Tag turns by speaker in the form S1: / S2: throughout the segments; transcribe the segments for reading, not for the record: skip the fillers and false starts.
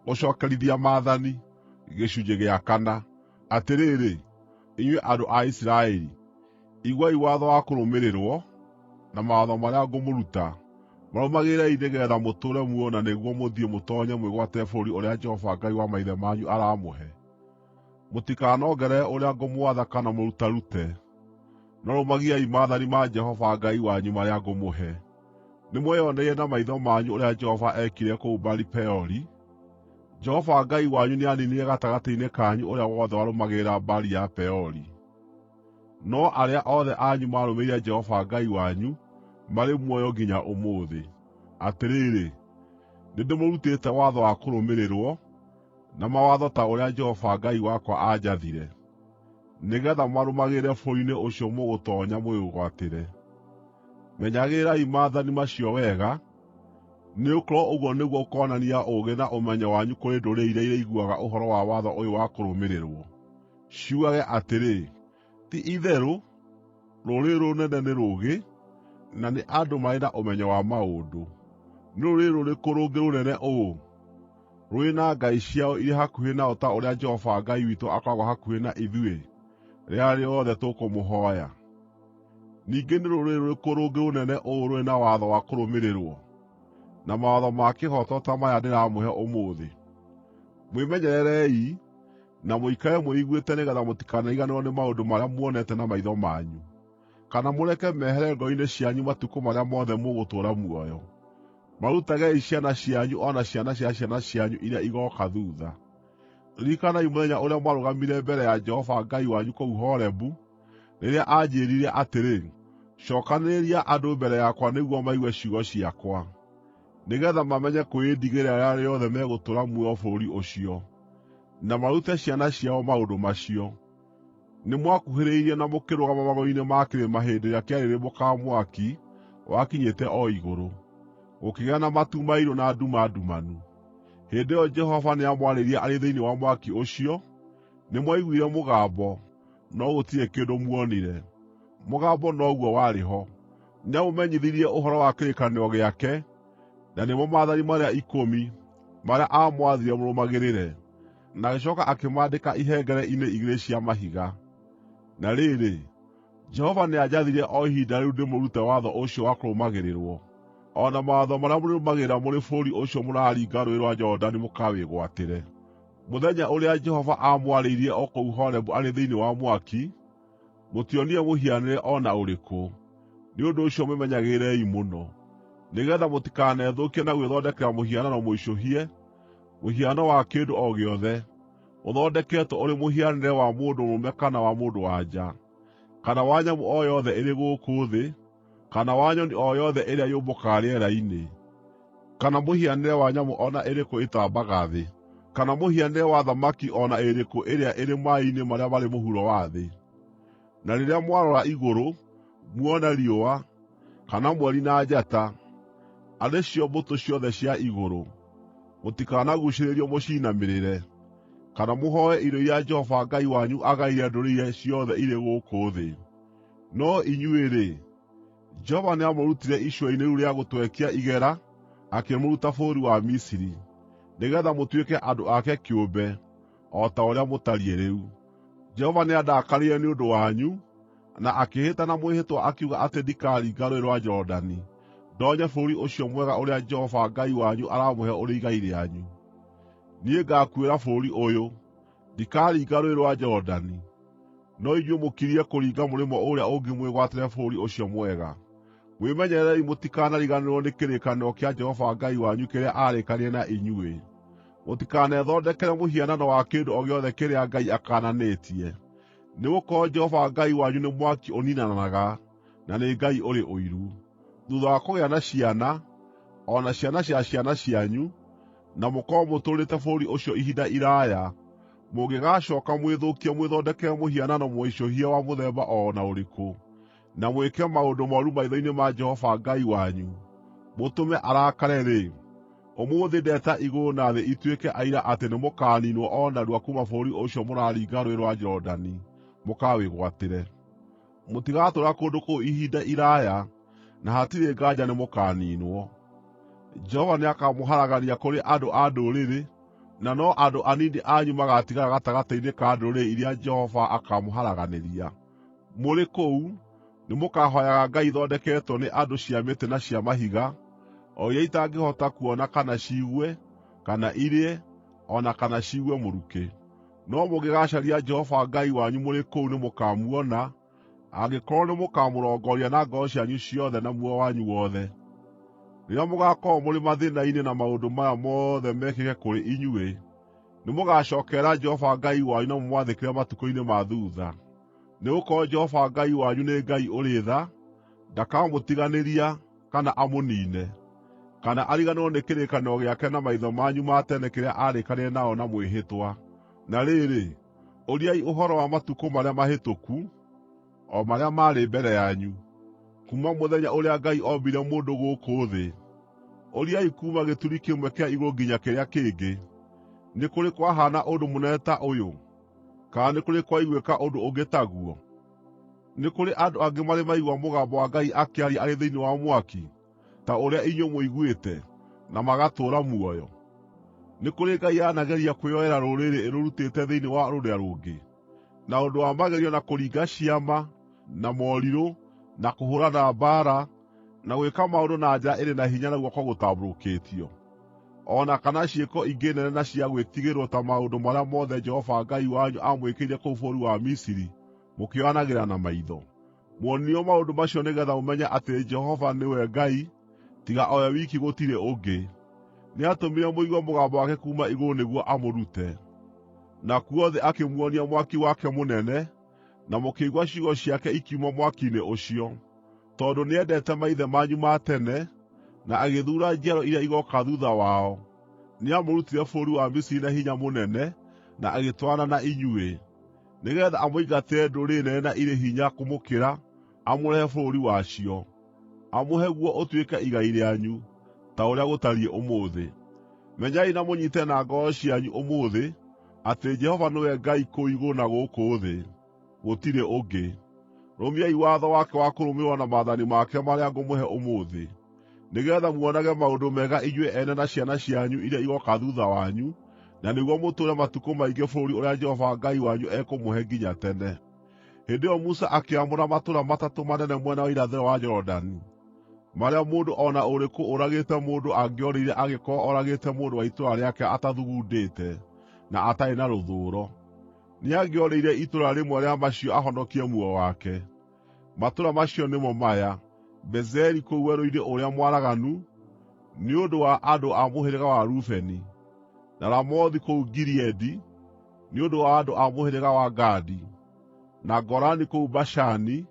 S1: Gucokerithia Mathani, gĩcunjĩ gĩa 4. Atĩrĩrĩ, inyuĩ andũ a Isiraeli, iguai watho wa kũrũmĩrĩrwo, na mawatho marĩa ngũmũruta. Marũmagĩrĩrei nĩgeetha mũtũũre muoyo na nĩguo mũthiĩ mũtoonye mwĩgwatĩre bũrũri ũrĩa Jehova Ngai wa maithe manyu aramũhe. Mũtikanongerere ũrĩa ngũmwatha kana mũrutarute, no rũmagiai maathani ma Jehova Ngai wanyu marĩa ngũmũhe. Nĩmweyoneire na maitho manyu ũrĩa Jehova eekire kũu Baali-Peori. Jehova Ngai wanyu nĩaniinire gatagatĩ-inĩ kanyu ũrĩa wothe warũmagĩrĩra Baali ya Peori. No arĩa othe anyu maarũmĩrĩire Jehova Ngai wanyu marĩ muoyo nginya ũmũthĩ. Atĩrĩrĩ, nĩndĩmũrutĩte watho wa kũrũmĩrĩrwo, na mawatho ta ũrĩa Jehova Ngai wakwa anjathire, nĩgeetha marũmagĩrĩre bũrũri-inĩ ũcio mũgũtoonya mwĩgwatĩre. Menyagĩrĩrai maathani macio wega, nĩgũkorwo ũguo nĩguo ũkoonania ũũgĩ na ũmenyo wanyu kũrĩ ndũrĩrĩ iria irĩiguaga ũhoro wa watho ũyũ wa kũrũmĩrĩrwo. Ciugage atĩrĩ, ti-itherũ, rũrĩrĩ rũnene nĩ rũũgĩ, na nĩ andũ marĩ na ũmenyo wa maũndũ. Nĩ rũrĩrĩ rũrĩkũ rũngĩ rũnene ũũ, rũrĩ na ngai ciao irĩ hakuhĩ nao ta ũrĩa Jehova Ngai witũ akoragwo hakuhĩ na ithuĩ rĩrĩa rĩothe tũkũmũhooya? Ningĩ nĩ rũrĩrĩ rũrĩkũ rũngĩ rũnene ũũ rũrĩ na watho wa kũrũmĩrĩrwo, na mawatho ma kĩhooto ta maya ndĩramũhe ũmũthĩ? Mwĩmenyererei, na mũikare mwĩiguĩte nĩgeetha mũtikanariganĩrwo nĩ maũndũ marĩa muonete na maitho manyu, kana mũreke mehere ngoro-inĩ cianyu matukũ marĩa mothe mũgũtũũra muoyo. Marutagei ciana cianyu o na ciana cia ciana cianyu iria igooka thuutha. Ririkanai mũthenya ũrĩa mwarũgamire mbere ya Jehova Ngai wanyu kũu Horebu, rĩrĩa aanjĩĩrire atĩrĩ, cookanĩrĩria andũ mbere yakwa nĩguo maigue ciugo ciakwa, nĩgeetha mamenye kwĩĩndigĩra rĩrĩa rĩothe megũtũũra muoyo bũrũri ũcio, na marute ciana ciao maũndũ macio. Nĩmwakuhĩrĩirie na mũkĩrũgama magũrũ-inĩ ma kĩrĩma hĩndĩ ĩrĩa kĩarĩrĩmbũkaga mwaki wakinyĩte o igũrũ, gũkĩgĩa na matu mairũ na nduma ndumanu. Hĩndĩ ĩyo Jehova nĩamwarĩirie arĩ thĩinĩ wa mwaki ũcio. Nĩmwaiguire mũgambo, no gũtirĩ kĩndũ muonire. Mũgambo noguo warĩ ho. Nĩamũmenyithirie ũhoro wa kĩrĩkanĩro gĩake, na nĩmo maathani marĩa 10 marĩa aamwathire mũrũmagĩrĩre, na agĩcooka akĩmaandĩka ihengere-inĩ 2 cia mahiga. Na rĩrĩ, Jehova nĩanjathire o ihinda rĩu ndĩmũrute watho ũcio wa kũrũmagĩrĩrwo, o na mawatho marĩa mũrĩrũmagĩrĩra mũrĩ bũrũri ũcio mũraringa Rũũĩ rwa Jorodani mũkawĩgwatĩre. Mũthenya ũrĩa Jehova aamwarĩirie o kũu Horebu arĩ thĩinĩ wa mwaki, mũtionire mũhianĩre o na ũrĩkũ. Nĩ ũndũ ũcio mwĩmenyagĩrĩrei mũno, nĩgeetha mũtikanethũkie na gwĩthondekera mũhianano mũicũhie, mũhiano wa kĩndũ o gĩothe, ũthondeketwo ũrĩ mũhianĩre wa mũndũ mũrũme kana wa mũndũ-wa-nja, kana wa nyamũ o yothe ĩrĩ gũkũ thĩ, kana wa nyoni o yothe ĩrĩa yũmbũkaga rĩera-inĩ, kana mũhianĩre wa nyamũ o na ĩrĩkũ ĩtambaga thĩ, kana mũhianĩre wa thamaki o na ĩrĩkũ ĩrĩa ĩrĩ maaĩ-inĩ marĩa marĩ mũhuro wa thĩ. Na rĩrĩa mwarora igũrũ, muona riũa, kana mweri na njata, arĩ cio mbũtũ ciothe cia igũrũ, mũtikanaguucĩrĩrio mũciinamĩrĩre, kana mũhooe indo iria Jehova Ngai wanyu agaĩire ndũrĩrĩ ciothe irĩ gũkũ thĩ. No inyuĩ-rĩ, Jehova nĩamũrutire icua-inĩ rĩu rĩa gũtwekia igera, akĩmũruta bũrũri wa Misiri, nĩgeetha mũtuĩke andũ ake kĩũmbe, o ta ũrĩa mũtariĩ rĩu. Jehova nĩandakarĩire nĩ ũndũ wanyu, na akĩĩhĩta na mwĩhĩtwa akiuga atĩ ndikaringa Rũũĩ rwa Jorodani ndoonye bũrũri ũcio mwega ũrĩa Jehova Ngai wanyu aramũhe ũrĩ igai rĩanyu. Niĩ ngaakuĩra bũrũri ũyũ, ndikaringa Rũũĩ rwa Jorodani, no inyuĩ mũkirie kũringa mũrĩmo ũrĩa ũngĩ mwĩgwatĩre bũrũri ũcio mwega. Mwĩmenyererei mũtikanariganĩrwo nĩ kĩrĩkanĩro kĩa Jehova Ngai wanyu kĩrĩa aarĩkanĩire na inyuĩ. Mũtikanethondekere mũhianano wa kĩndũ o gĩothe kĩrĩa Ngai akaananĩtie, nĩgũkorwo Jehova Ngai wanyu nĩ mwaki ũniinanaga, na nĩ Ngai ũrĩ ũiru. Thuutha wa kũgĩa na ciana, o na ciana cia ciana cianyu, na mũkorwo mũtũũrĩte bũrũri ũcio ihinda iraaya, mũngĩgacooka mwĩthũkie mwĩthondekere mũhianano mũicũhie wa mũthemba o na ũrĩkũ, na mwĩke maũndũ mooru maitho-inĩ ma Jehova Ngai wanyu, mũtũme arakare-rĩ, ũmũthĩ ndeeta igũrũ na thĩ ituĩke aira atĩ nĩmũkaniinwo o narua kuuma bũrũri ũcio mũraringa Rũũĩ rwa Jorodani mũkawĩgwatĩre. Mũtigatũũra kũndũ kũu ihinda iraaya, na hatirĩ nganja nĩmũkaniinwo. Jehova nĩakamũharagania kũrĩ andũ a ndũrĩrĩ, na no andũ anini anyu magaatigara gatagatĩ-inĩ ka ndũrĩrĩ iria Jehova akaamũharaganĩria. Mũrĩ kũu, nĩmũkahooyaga ngai ithondeketwo nĩ andũ cia mĩtĩ na cia mahiga, o iria itangĩhota kuona kana ciigue, kana irĩe, o na kana ciigue mũrukĩ. No mũngĩgaacaria Jehova Ngai wanyu mũrĩ kũu nĩmũkamuona, angĩkorwo nĩmũkamũrongoria na ngoro cianyu ciothe na muoyo wanyu wothe. Rĩrĩa mũgaakorwo mũrĩ mathĩĩna-inĩ na maũndũ maya mothe mekĩke kũrĩ inyuĩ, nĩmũgacookerera Jehova Ngai wanyu na mũmwathĩkĩre matukũ-inĩ ma thuutha. Nĩgũkorwo Jehova Ngai wanyu nĩ Ngai ũrĩ tha, ndakamũtiganĩria kana amũniine, kana ariganĩrwo nĩ kĩrĩkanĩro gĩake na maithe manyu ma tene kĩrĩa aarĩkanĩire nao na mwĩhĩtwa. Na rĩrĩ, ũriai ũhoro wa matukũ marĩa mahĩtũku, o marĩa maarĩ mbere yanyu, kuuma mũthenya ũrĩa Ngai ombire mũndũ gũkũ thĩ. Ũriai kuuma gĩturi kĩmwe kĩa igũrũ nginya kĩrĩa kĩngĩ. Nĩ kũrĩ kwahaana ũndũ mũnene ta ũyũ? Kana nĩ kũrĩ kwaiguĩka ũndũ ũngĩ taguo? Nĩ kũrĩ andũ angĩ marĩ maigua mũgambo wa Ngai akĩaria arĩ thĩinĩ wa mwaki, ta ũrĩa inyuĩ mũiguĩte, na magatũũra muoyo? Nĩ kũrĩ Ngai yanageria kwĩyoera rũrĩrĩ ĩrũrutĩte thĩinĩ wa rũrĩa rũngĩ, na ũndũ wa magerio na kũringa ciama, na morirũ, na kũhũũrana mbaara, na gwĩka maũndũ na njĩra ĩrĩ na hinya na guoko gũtambũrũkĩtio, o na kana ciĩko ingĩ nene na cia gwĩtigĩrwo ta maũndũ marĩa mothe Jehova Ngai wanyu aamwĩkĩire kũu bũrũri wa Misiri, mũkĩoanagĩra na maitho. Muonirio maũndũ macio nĩgeetha mũmenye atĩ Jehova nĩwe Ngai, tiga o we wiki gũtirĩ ũngĩ. Nĩatũmire mũigue mũgambo wake kuuma igũrũ nĩguo amũrute. Nakuo thĩ akĩmuonia mwaki wake mũnene, na mũkĩigua ciugo ciake ikiuma mwaki-inĩ ũcio. Tondũ nĩendete maithe manyu ma tene, na agĩthuura njiaro iria igooka thuutha wao, nĩamũrutire bũrũri wa Misiri na hinya mũnene, na agĩtwarana na inyuĩ, nĩgeetha amũingatĩre ndũrĩrĩ nene na irĩ hinya kũmũkĩra, amũrehe bũrũri wacio, amũhe guo ũtuĩke igai rĩanyu, ta ũrĩa gũtariĩ ũmũthĩ. Menyai na mũnyiite na ngoro cianyu ũmũthĩ, atĩ Jehova nĩwe Ngai kũu igũrũ na gũkũ thĩ, gũtirĩ ũngĩ. Rũmiai watho wake wa kũrũmĩrĩrwo na maathani make marĩa ngũmũhe ũmũthĩ, nĩgeetha muonage maũndũ mega inyuĩ ene na ciana cianyu iria igooka thuutha wanyu, na nĩguo mũtũũre matukũ maingĩ bũrũri ũrĩa Jehova Ngai wanyu ekũmũhe nginya tene. Hĩndĩ ĩyo Musa akĩamũra matũũra matatũ manene mwena wa irathĩro wa Jorodani, marĩa mũndũ o na ũrĩkũ ũragĩte mũndũ angĩorĩire angĩkorwo oragĩte mũndũ wa itũũra rĩake atathugundĩte, na atarĩ na rũthũũro. Nĩangĩorĩire itũũra rĩmwe rĩa macio ahonokie muoyo wake. Matũũra macio nĩmo maya: Bezeri kũu werũ-inĩ ũrĩa mwaraganu, nĩ ũndũ wa andũ a mũhĩrĩga wa Rubeni, na Ramothu kũu Gileadi, nĩ ũndũ wa andũ a mũhĩrĩga wa Gadi, na Golani kũu Bashani,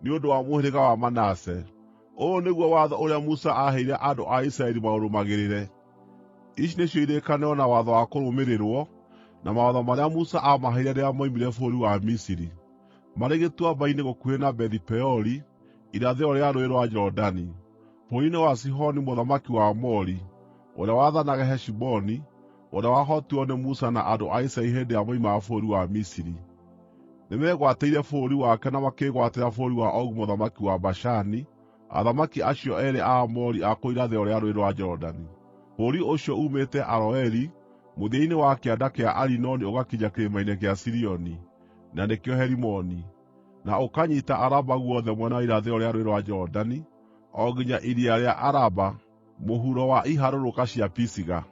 S1: nĩ ũndũ wa mũhĩrĩga wa Manase. Ũyũ nĩguo watho ũrĩa Musa aaheire andũ a Isiraeli maũrũmagĩrĩre. Ici nĩcio irĩkanĩro na watho wa kũrũmĩrĩrwo, na mawatho marĩa Musa aamaheire rĩrĩa moimire bũrũri wa Misiri, marĩ gĩtuamba-inĩ gũkuhĩ na Bethi-Peori, irathĩro rĩa Rũũĩ rwa Jorodani, bũrũri-inĩ wa Sihoni mũthamaki wa Aamori, ũrĩa wathanaga Heshiboni, ũrĩa wahootirwo nĩ Musa na andũ a Isiraeli hĩndĩ ĩrĩa moimaga bũrũri wa Misiri. Nĩmegwatĩire bũrũri wake na makĩĩgwatĩra bũrũri wa Ogu mũthamaki wa Bashani, athamaki acio eerĩ a Aamori a kũu irathĩro rĩa Rũũĩ rwa Jorodani. Bũrũri ũcio uumĩte Aroeri, mũthia-inĩ wa kĩanda kĩa Arinoni ũgakinya kĩrĩma-inĩ kĩa Sirioni, na nĩkĩo Herimoni, na ũkanyiita Araba guothe mwena wa irathĩro rĩa Rũũĩ rwa Jorodani, o nginya iria rĩa Araba, mũhuro wa iharũrũka cia Pisiga.